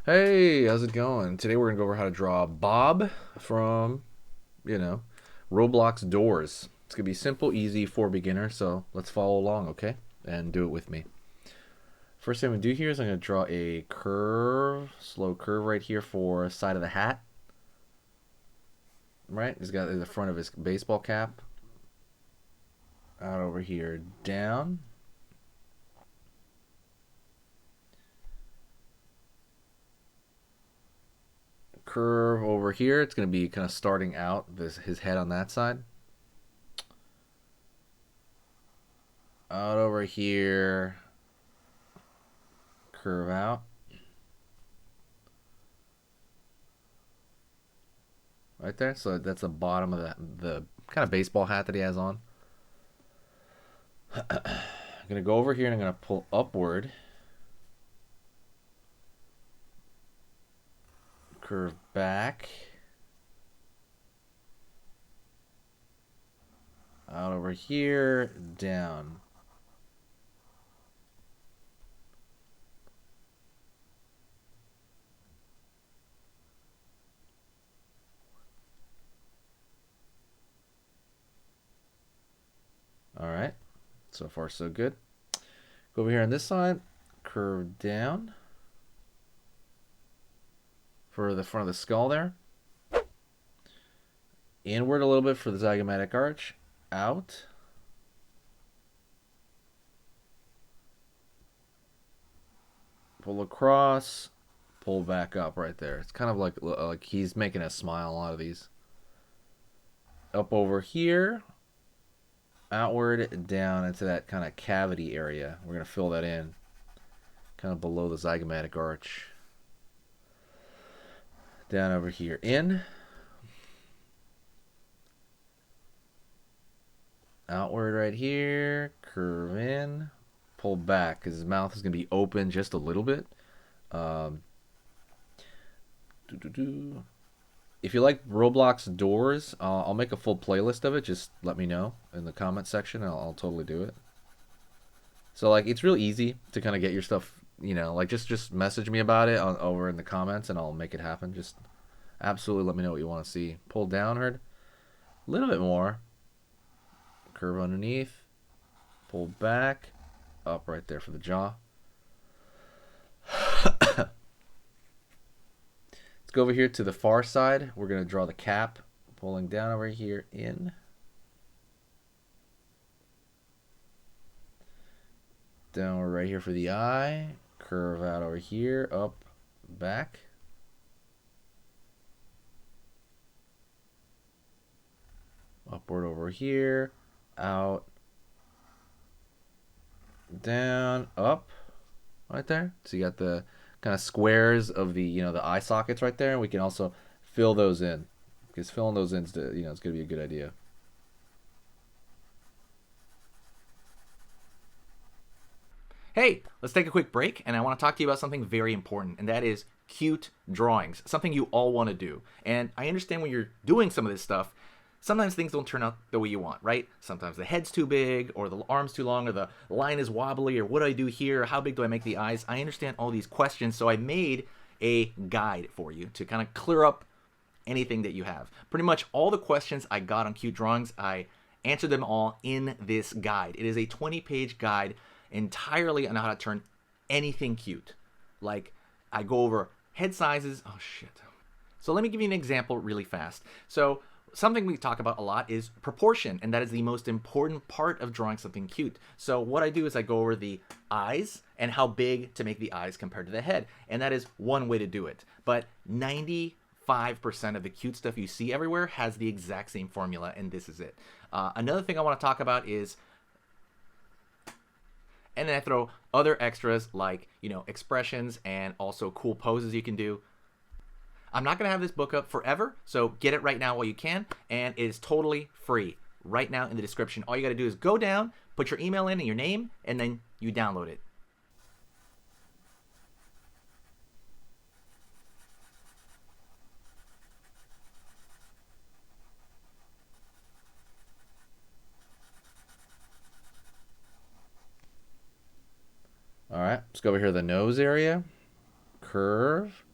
Hey, how's it going? Today we're gonna go over how to draw Bob from, you know, Roblox Doors. It's gonna be simple, easy for beginners, so let's follow along, okay? And do it with me. First thing I'm gonna do here is I'm gonna draw a curve, slow curve right here for side of the hat. Right? He's got the front of his baseball cap. Out over here, down. Curve over here. It's gonna be kind of starting out his head on that side. Out over here, curve out. Right there. So that's the bottom of the kind of baseball hat that he has on. I'm gonna go over here and I'm gonna pull upward, curve back, out over here, down. All right. So far, so good. Go over here on this side, curve down for the front of the skull there. Inward a little bit for the zygomatic arch. Out. Pull across. Pull back up right there. It's kind of like he's making a smile. A lot of these. Up over here. Outward, down into that kind of cavity area. We're going to fill that in. Kind of below the zygomatic arch. Down over here. In. Outward right here, curve in, pull back because his mouth is going to be open just a little bit. Um, if you like Roblox Doors, I'll make a full playlist of it. Just let me know in the comment section. I'll totally do it. So like it's real easy to kind of get your stuff. Like just message me about it over in the comments and I'll make it happen. Just absolutely let me know what you want to see. Pull downward a little bit more. Curve underneath. Pull back. Up right there for the jaw. Let's go over here to the far side. We're going to draw the cap. Pulling down over here in. Downward right here for the eye. Curve out over here. Up. Back. Upward over here. Out. Down. Up. Right there. So you got the kind of squares of the eye sockets right there. And we can also fill those in. Because filling those in, it's going to be a good idea. Hey, let's take a quick break, and I want to talk to you about something very important, and that is cute drawings, something you all want to do. And I understand when you're doing some of this stuff, sometimes things don't turn out the way you want, right? Sometimes the head's too big, or the arm's too long, or the line is wobbly, or what do I do here? How big do I make the eyes? I understand all these questions, so I made a guide for you to kind of clear up anything that you have. Pretty much all the questions I got on cute drawings, I answered them all in this guide. It is a 20-page guide entirely on how to turn anything cute. Like, I go over head sizes. Oh, shit. So let me give you an example really fast. So something we talk about a lot is proportion, and that is the most important part of drawing something cute. So what I do is I go over the eyes and how big to make the eyes compared to the head, and that is one way to do it. But 95% of the cute stuff you see everywhere has the exact same formula, and this is it. Another thing I want to talk about is, and then I throw other extras like, expressions and also cool poses you can do. I'm not going to have this book up forever, so get it right now while you can, and it is totally free right now in the description. All you got to do is go down, put your email in and your name, and then you download it. All right, let's go over here to the nose area. Curve.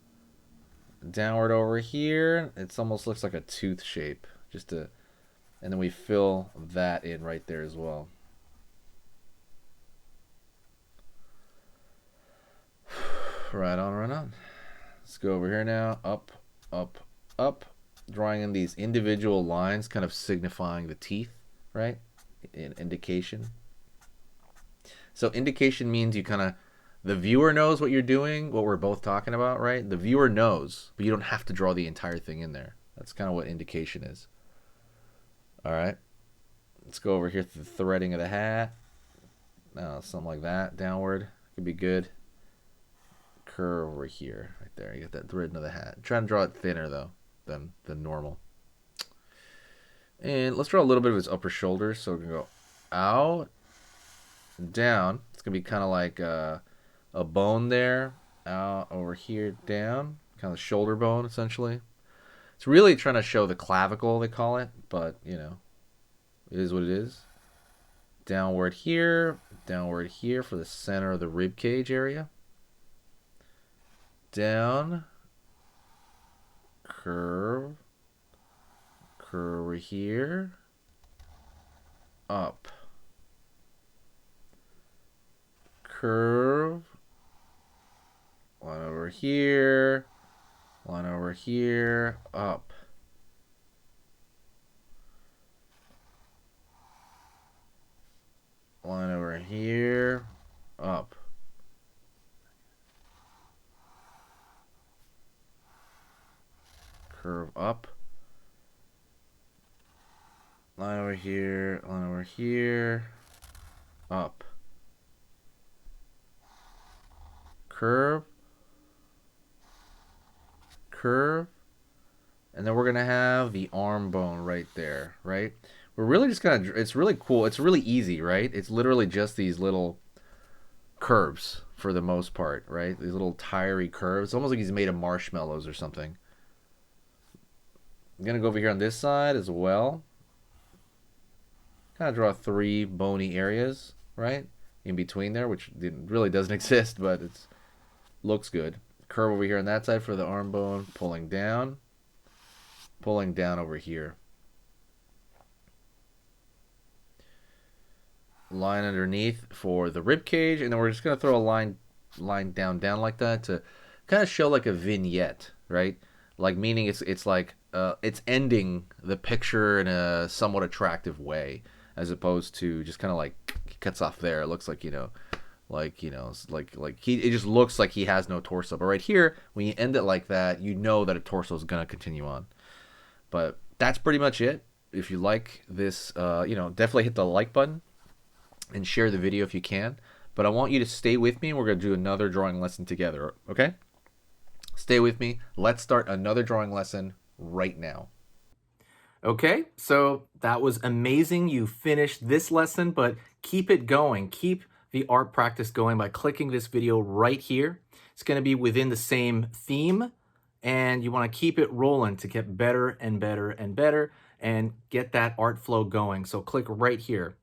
downward over here. It almost looks like a tooth shape. And then we fill that in right there as well. Right on, right on. Let's go over here now. Up, up, up. Drawing in these individual lines, kind of signifying the teeth, right? In indication. So indication means you kind of, the viewer knows what you're doing, what we're both talking about, right? The viewer knows, but you don't have to draw the entire thing in there. That's kind of what indication is. All right. Let's go over here to the threading of the hat. Something like that. Downward could be good. Curve over here, right there. You get that threading of the hat. I'm trying to draw it thinner though than normal. And let's draw a little bit of his upper shoulder. So we're gonna go out, down. It's gonna be kind of like a bone there. Out over here, down. Kind of shoulder bone essentially. It's really trying to show the clavicle, they call it, but you know, it is what it is. Downward here for the center of the rib cage area. Down, curve over here, up, curve, one over here, up. Line over here, up. Curve up. Line over here, up. Curve, and then we're gonna have the arm bone right there, right? We're really just gonna, it's really cool. It's really easy, right? It's literally just these little curves for the most part, right? These little tiry curves. It's almost like he's made of marshmallows or something. I'm gonna go over here on this side as well. Kind of draw 3 bony areas, right? In between there, which really doesn't exist, but it looks good. Curve over here on that side for the arm bone, pulling down over here. Line underneath for the rib cage, and then we're just gonna throw a line down like that to kind of show like a vignette, right? Like meaning it's like it's ending the picture in a somewhat attractive way, as opposed to just kind of like cuts off there. It looks like it just looks like he has no torso. But right here, when you end it like that, you know that a torso is gonna continue on. But that's pretty much it. If you like this, definitely hit the like button and share the video if you can. But I want you to stay with me, and we're going to do another drawing lesson together, okay? Stay with me. Let's start another drawing lesson right now. Okay, so that was amazing. You finished this lesson, but keep it going. Keep the art practice going by clicking this video right here. It's going to be within the same theme, and you want to keep it rolling to get better and better and better and get that art flow going. So click right here.